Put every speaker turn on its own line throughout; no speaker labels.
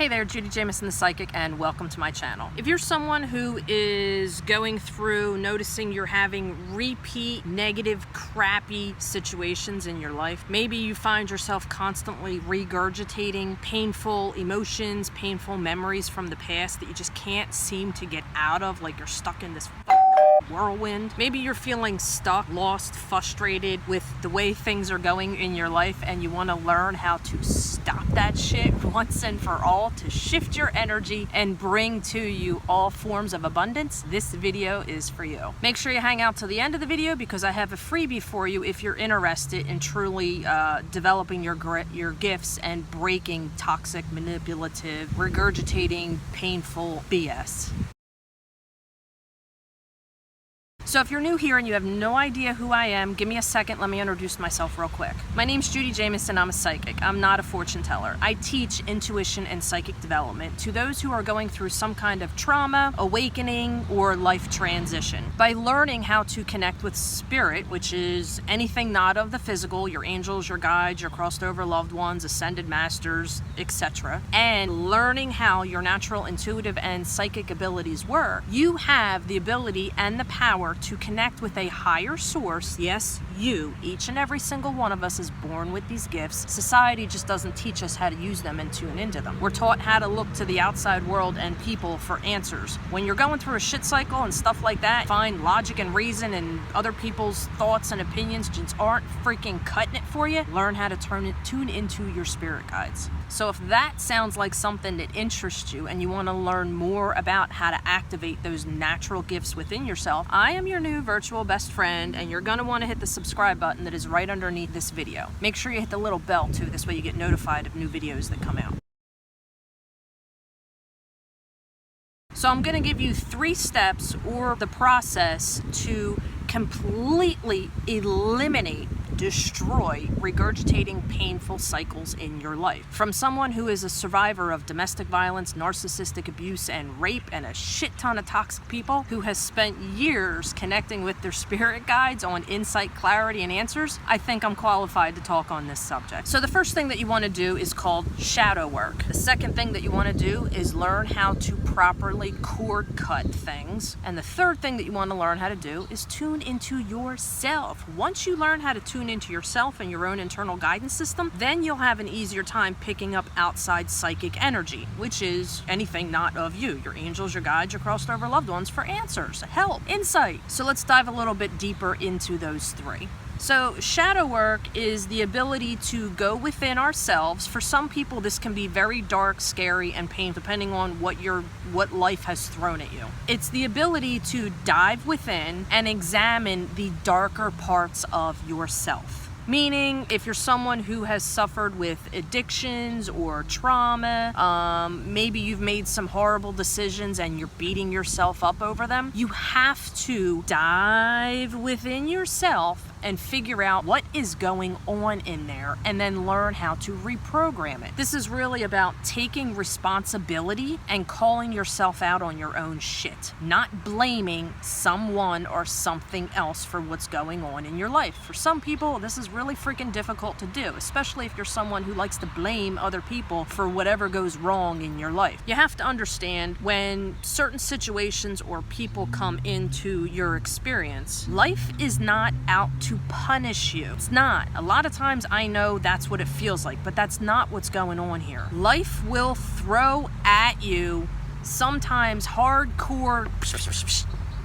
Hey there, Judi, Jamieson the Psychic, and welcome to my channel. If you're someone who is going through noticing you're having repeat negative, crappy situations in your life, maybe you find yourself constantly regurgitating painful emotions, painful memories from the past that you just can't seem to get out of, like you're stuck in this whirlwind. Maybe you're feeling stuck, lost, frustrated with the way things are going in your life, and you want to learn how to stop that shit once and for all, to shift your energy and bring to you all forms of abundance. This video is for you. Make sure you hang out till the end of the video because I have a freebie for you if you're interested in truly developing your gifts and breaking toxic, manipulative, regurgitating, painful BS. So if you're new here and you have no idea who I am, give me a second, let me introduce myself real quick. My name's Judi Jamieson, I'm a psychic. I'm not a fortune teller. I teach intuition and psychic development to those who are going through some kind of trauma, awakening, or life transition. By learning how to connect with spirit, which is anything not of the physical, your angels, your guides, your crossed over loved ones, ascended masters, etc., and learning how your natural intuitive and psychic abilities work, you have the ability and the power to connect with a higher source. Yes, you, each and every single one of us is born with these gifts. Society just doesn't teach us how to use them and tune into them. We're taught how to look to the outside world and people for answers. When you're going through a shit cycle and stuff like that, find logic and reason and other people's thoughts and opinions just aren't freaking cutting it for you. Learn how to tune into your spirit guides. So if that sounds like something that interests you and you want to learn more about how to activate those natural gifts within yourself, I am your new virtual best friend, and you're going to want to hit the subscribe button that is right underneath this video. Make sure you hit the little bell too, this way you get notified of new videos that come out. So I'm going to give you 3 steps or the process to completely eliminate, destroy regurgitating painful cycles in your life. From someone who is a survivor of domestic violence, narcissistic abuse, and rape, and a shit ton of toxic people, who has spent years connecting with their spirit guides on insight, clarity, and answers, I think I'm qualified to talk on this subject. So the first thing that you want to do is called shadow work. The second thing that you want to do is learn how to properly cord cut things. And the third thing that you want to learn how to do is tune into yourself. Once you learn how to tune into yourself and your own internal guidance system, then you'll have an easier time picking up outside psychic energy, which is anything not of you, your angels, your guides, your crossed over loved ones, for answers, help, insight. So let's dive a little bit deeper into those 3. So shadow work is the ability to go within ourselves. For some people, this can be very dark, scary, and painful, depending on what life has thrown at you. It's the ability to dive within and examine the darker parts of yourself. Meaning, if you're someone who has suffered with addictions or trauma, maybe you've made some horrible decisions and you're beating yourself up over them, you have to dive within yourself and figure out what is going on in there and then learn how to reprogram it. This is really about taking responsibility and calling yourself out on your own shit, not blaming someone or something else for what's going on in your life. For some people, this is really freaking difficult to do, especially if you're someone who likes to blame other people for whatever goes wrong in your life. You have to understand, when certain situations or people come into your experience, life is not out to punish you. It's not. A lot of times I know that's what it feels like, but that's not what's going on here. Life will throw at you sometimes hardcore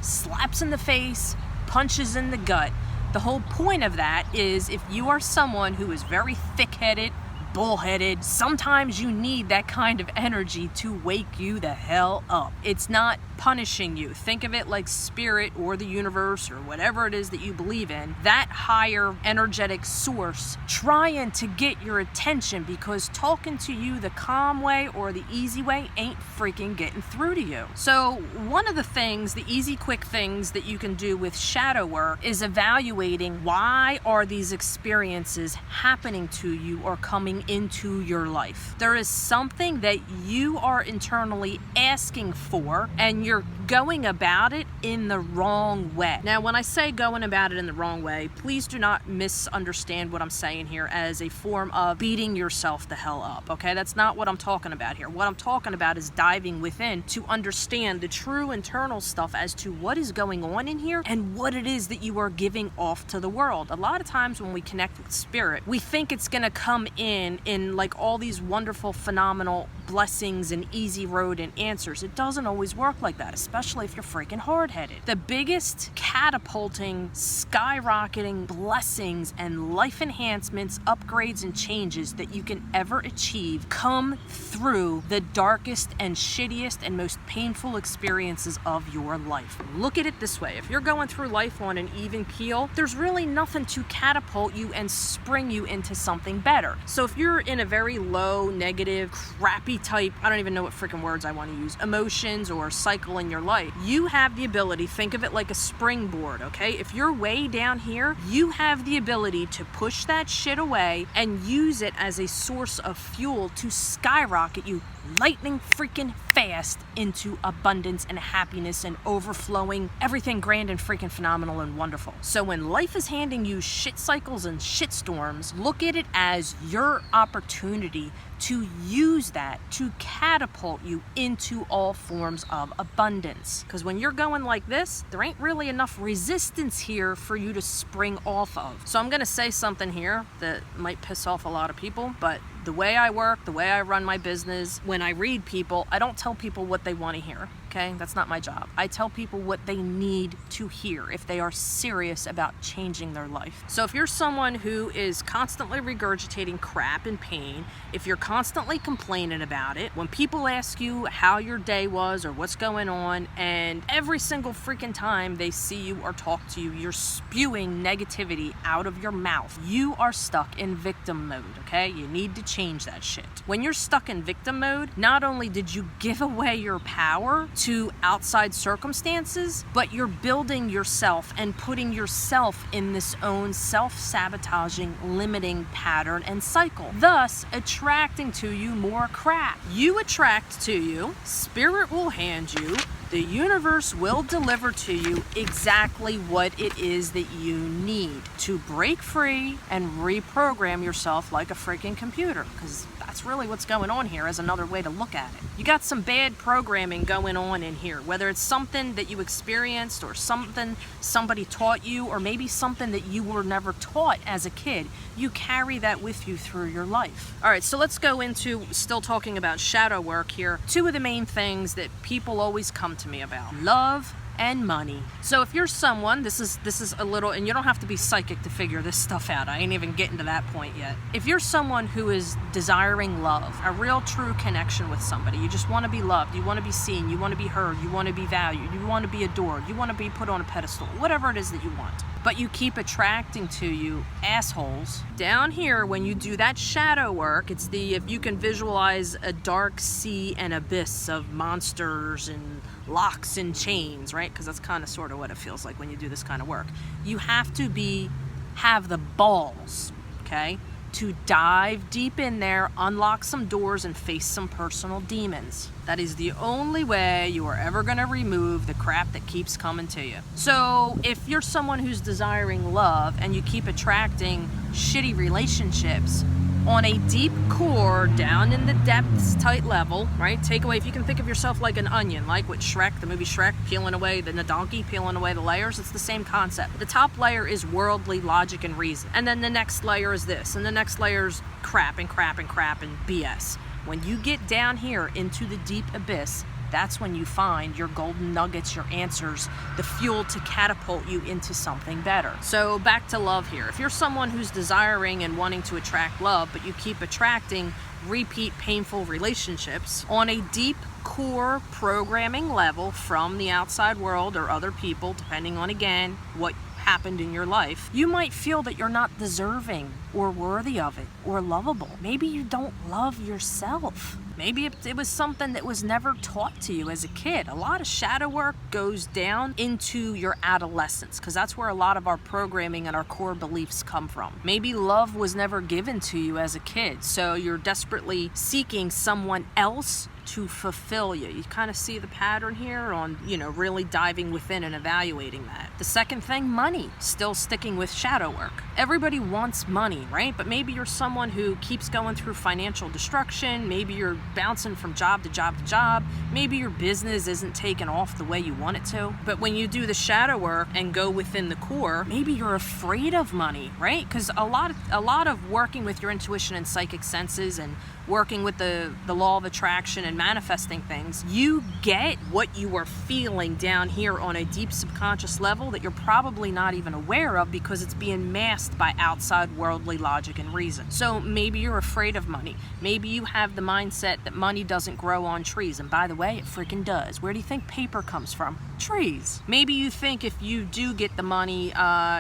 slaps in the face, punches in the gut. The whole point of that is, if you are someone who is very thick-headed, bullheaded, sometimes you need that kind of energy to wake you the hell up. It's not punishing you. Think of it like spirit or the universe or whatever it is that you believe in, that higher energetic source trying to get your attention, because talking to you the calm way or the easy way ain't freaking getting through to you. So one of the things, the easy quick things that you can do with shadow work, is evaluating why are these experiences happening to you or coming into your life. There is something that you are internally asking for, and you're going about it in the wrong way. Now, when I say going about it in the wrong way, please do not misunderstand what I'm saying here as a form of beating yourself the hell up, okay? That's not what I'm talking about here. What I'm talking about is diving within to understand the true internal stuff as to what is going on in here and what it is that you are giving off to the world. A lot of times when we connect with spirit, we think it's gonna come in like all these wonderful, phenomenal blessings and easy road and answers. It doesn't always work like that, especially if you're freaking hard-headed. The biggest catapulting, skyrocketing blessings and life enhancements, upgrades, and changes that you can ever achieve come through the darkest and shittiest and most painful experiences of your life. Look at it this way. If you're going through life on an even keel, there's really nothing to catapult you and spring you into something better. So if you're in a very low, negative, crappy type, I don't even know what freaking words I want to use, emotions or cycle in your life, you have the ability, think of it like a springboard, okay? If you're way down here, you have the ability to push that shit away and use it as a source of fuel to skyrocket you lightning freaking fast into abundance and happiness and overflowing everything grand and freaking phenomenal and wonderful. So when life is handing you shit cycles and shit storms, look at it as your opportunity to use that to catapult you into all forms of abundance. Because when you're going like this, there ain't really enough resistance here for you to spring off of. So I'm gonna say something here that might piss off a lot of people, but the way I work, the way I run my business, when I read people, I don't tell people what they want to hear, okay? That's not my job. I tell people what they need to hear if they are serious about changing their life. So if you're someone who is constantly regurgitating crap and pain, if you're constantly complaining about it, when people ask you how your day was or what's going on, and every single freaking time they see you or talk to you, you're spewing negativity out of your mouth, you are stuck in victim mode, okay? You need to change that shit. When you're stuck in victim mode, not only did you give away your power to outside circumstances, but you're building yourself and putting yourself in this own self-sabotaging, limiting pattern and cycle, thus attracting to you more crap. You attract to you, spirit will hand you, the universe will deliver to you exactly what it is that you need to break free and reprogram yourself like a freaking computer, because that's really what's going on here as another way to look at it. You got some bad programming going on in here, whether it's something that you experienced or something somebody taught you, or maybe something that you were never taught as a kid. You carry that with you through your life. All right, so let's go into still talking about shadow work here. Two of the main things that people always come to me about: love and money. So if you're someone, this is a little, and you don't have to be psychic to figure this stuff out. I ain't even getting to that point yet. If you're someone who is desiring love, a real true connection with somebody, you just want to be loved, you want to be seen, you want to be heard, you want to be valued, you want to be adored, you want to be put on a pedestal, whatever it is that you want. But you keep attracting to you assholes. Down here, when you do that shadow work, it's if you can visualize a dark sea and abyss of monsters and locks and chains, right? Because that's kind of sort of what it feels like when you do this kind of work. You have to have the balls, okay, to dive deep in there, unlock some doors, and face some personal demons. That is the only way you are ever going to remove the crap that keeps coming to you. So if you're someone who's desiring love and you keep attracting shitty relationships on a deep core, down in the depths, tight level, right? Take away, if you can think of yourself like an onion, like with Shrek, the movie Shrek, peeling away the donkey, peeling away the layers, it's the same concept. The top layer is worldly logic and reason. And then the next layer is this, and the next layer is crap and crap and crap and BS. When you get down here into the deep abyss, that's when you find your golden nuggets, your answers, the fuel to catapult you into something better. So back to love here. If you're someone who's desiring and wanting to attract love, but you keep attracting repeat painful relationships on a deep core programming level from the outside world or other people, depending on, again, what happened in your life, you might feel that you're not deserving or worthy of it or lovable. Maybe you don't love yourself. Maybe it was something that was never taught to you as a kid. A lot of shadow work goes down into your adolescence because that's where a lot of our programming and our core beliefs come from. Maybe love was never given to you as a kid, so you're desperately seeking someone else to fulfill you. You kind of see the pattern here on, really diving within and evaluating that. The second thing, money. Still sticking with shadow work. Everybody wants money, right? But maybe you're someone who keeps going through financial destruction. Maybe you're bouncing from job to job to job. Maybe your business isn't taking off the way you want it to. But when you do the shadow work and go within the core, maybe you're afraid of money, right? Because a lot of working with your intuition and psychic senses and working with the law of attraction and manifesting things, you get what you are feeling down here on a deep subconscious level that you're probably not even aware of because it's being masked by outside worldly logic and reason. So maybe you're afraid of money. Maybe you have the mindset that money doesn't grow on trees. And by the way, it freaking does. Where do you think paper comes from? Trees. Maybe you think if you do get the money,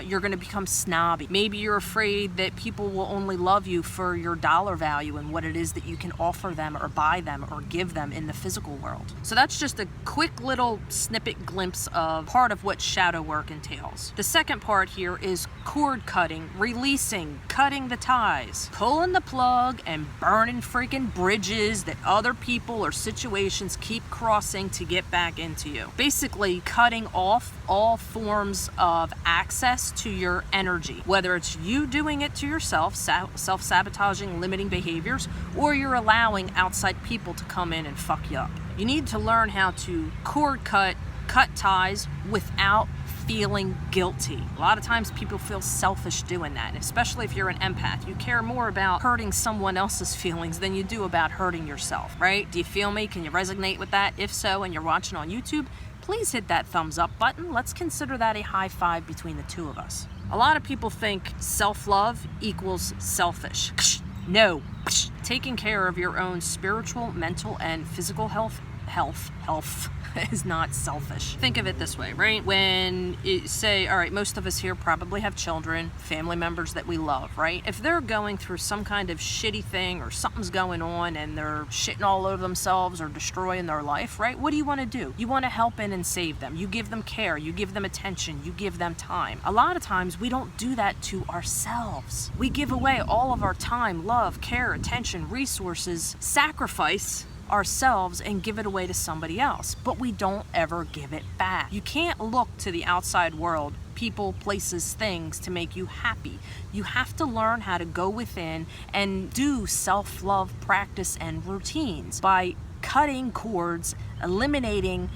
you're going to become snobby. Maybe you're afraid that people will only love you for your dollar value and what it is that you can offer them or buy them or give them in the physical world. So that's just a quick little snippet glimpse of part of what shadow work entails. The second part here is cord cutting, releasing, cutting the ties, pulling the plug and burning freaking bridges that other people or situations keep crossing to get back into you. Basically cutting off all forms of access to your energy, whether it's you doing it to yourself, self-sabotaging, limiting behaviors, or you're allowing outside people to come in and fuck you up. You need to learn how to cord cut ties without feeling guilty. A lot of times people feel selfish doing that, especially if you're an empath. You care more about hurting someone else's feelings than you do about hurting yourself, right? Do you feel me? Can you resonate with that? If so, and you're watching on YouTube, please hit that thumbs up button. Let's consider that a high five between the two of us. A lot of people think self-love equals selfish. No. Taking care of your own spiritual, mental, and physical health is not selfish. Think of it this way, right? When you say, all right, most of us here probably have children, family members that we love, right? If they're going through some kind of shitty thing or something's going on and they're shitting all over themselves or destroying their life, right? What do you want to do? You want to help in and save them. You give them care. You give them attention. You give them time. A lot of times we don't do that to ourselves. We give away all of our time, love, care, attention, resources, sacrifice ourselves and give it away to somebody else, but we don't ever give it back. You can't look to the outside world, people, places, things to make you happy. You have to learn how to go within and do self-love practice and routines by cutting cords, eliminating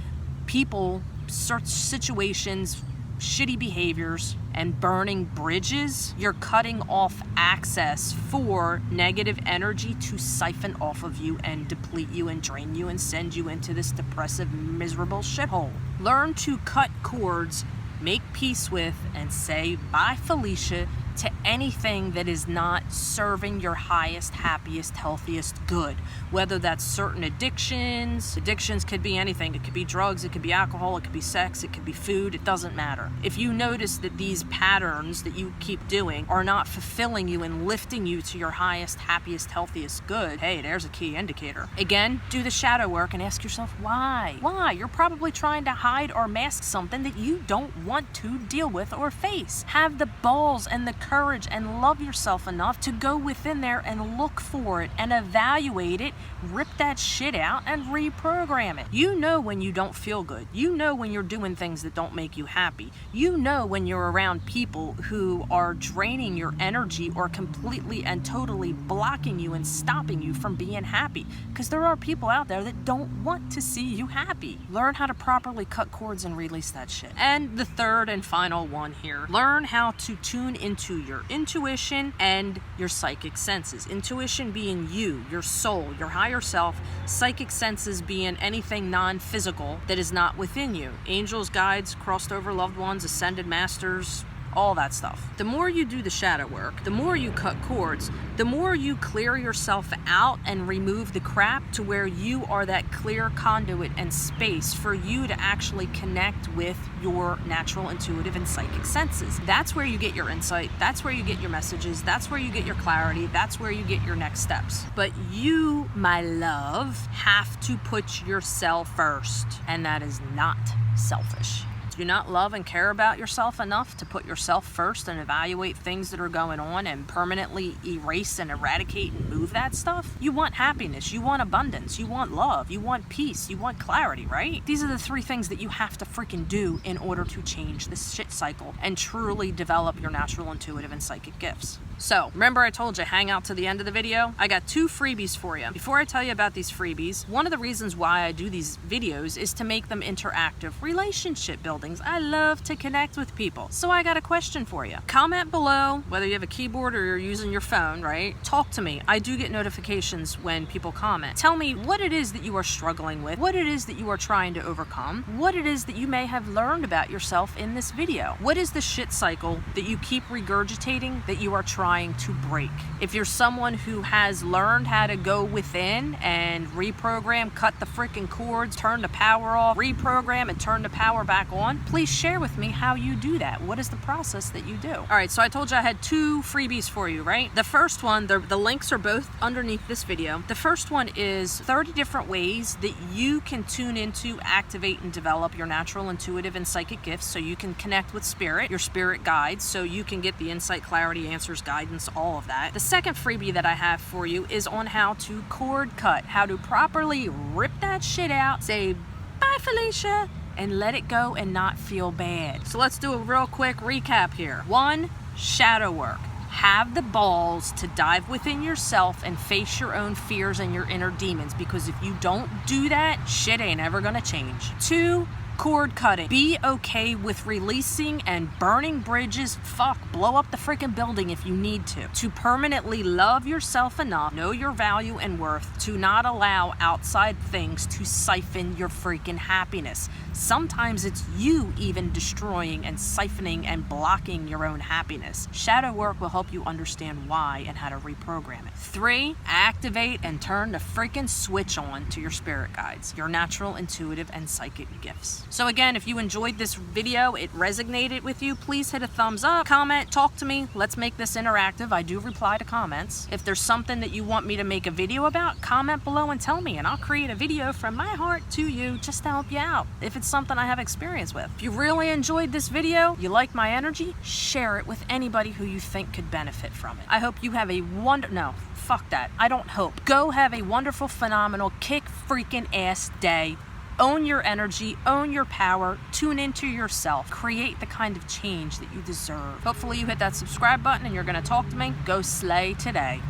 people, search situations, shitty behaviors, and burning bridges. You're cutting off access for negative energy to siphon off of you and deplete you and drain you and send you into this depressive, miserable shithole. Learn to cut cords, make peace with, and say bye, Felicia, to anything that is not serving your highest, happiest, healthiest good. Whether that's certain addictions could be anything. It could be drugs, it could be alcohol, it could be sex, it could be food, it doesn't matter. If you notice that these patterns that you keep doing are not fulfilling you and lifting you to your highest, happiest, healthiest good, hey, there's a key indicator. Again, do the shadow work and ask yourself why. Why? You're probably trying to hide or mask something that you don't want to deal with or face. Have the balls and the courage and love yourself enough to go within there and look for it and evaluate it, rip that shit out and reprogram it. You know when you don't feel good. You know when you're doing things that don't make you happy. You know when you're around people who are draining your energy or completely and totally blocking you and stopping you from being happy. Because there are people out there that don't want to see you happy. Learn how to properly cut cords and release that shit. And the third and final one here, learn how to tune into your intuition and your psychic senses. Intuition being you, your soul, your higher self. Psychic senses being anything non-physical that is not within you. Angels, guides, crossed over loved ones, ascended masters, all that stuff. The more you do the shadow work, the more you cut cords, the more you clear yourself out and remove the crap to where you are that clear conduit and space for you to actually connect with your natural, intuitive, and psychic senses. That's where you get your insight. That's where you get your messages. That's where you get your clarity. That's where you get your next steps. But you, my love, have to put yourself first, and that is not selfish. Do you not love and care about yourself enough to put yourself first and evaluate things that are going on and permanently erase and eradicate and move that stuff? You want happiness, you want abundance, you want love, you want peace, you want clarity, right? These are the 3 things that you have to freaking do in order to change this shit cycle and truly develop your natural, intuitive, and psychic gifts. So, remember I told you, hang out to the end of the video? I got 2 freebies for you. Before I tell you about these freebies, one of the reasons why I do these videos is to make them interactive relationship buildings. I love to connect with people. So I got a question for you. Comment below, whether you have a keyboard or you're using your phone, right? Talk to me. I do get notifications when people comment. Tell me what it is that you are struggling with, what it is that you are trying to overcome, what it is that you may have learned about yourself in this video. What is the shit cycle that you keep regurgitating that you are trying to break? If you're someone who has learned how to go within and reprogram, cut the freaking cords, turn the power off, reprogram and turn the power back on, please share with me how you do that. What is the process that you do? All right, so I told you I had 2 freebies for you, right? The first one, the links are both underneath this video. The first one is 30 different ways that you can tune into, activate, and develop your natural, intuitive, and psychic gifts so you can connect with spirit, your spirit guides, so you can get the insight, clarity, answers, guidance, all of that. The second freebie that I have for you is on how to cord cut, how to properly rip that shit out, say, bye, Felicia, and let it go and not feel bad. So let's do a real quick recap here. 1, shadow work. Have the balls to dive within yourself and face your own fears and your inner demons, because if you don't do that, shit ain't ever gonna change. 2, cord cutting. Be okay with releasing and burning bridges. Fuck, blow up the freaking building if you need to permanently love yourself enough, know your value and worth, to not allow outside things to siphon your freaking happiness. Sometimes it's you even destroying and siphoning and blocking your own happiness. Shadow work will help you understand why and how to reprogram it. 3, activate and turn the freaking switch on to your spirit guides, your natural, intuitive, and psychic gifts. So again, if you enjoyed this video, it resonated with you, please hit a thumbs up, comment, talk to me. Let's make this interactive. I do reply to comments. If there's something that you want me to make a video about, comment below and tell me, and I'll create a video from my heart to you just to help you out if it's something I have experience with. If you really enjoyed this video, you like my energy, share it with anybody who you think could benefit from it. I hope you have a no, fuck that. I don't hope. Go have a wonderful, phenomenal, kick freaking ass day. Own your energy, own your power, tune into yourself, create the kind of change that you deserve. Hopefully you hit that subscribe button and you're gonna talk to me. Go slay today.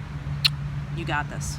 You got this.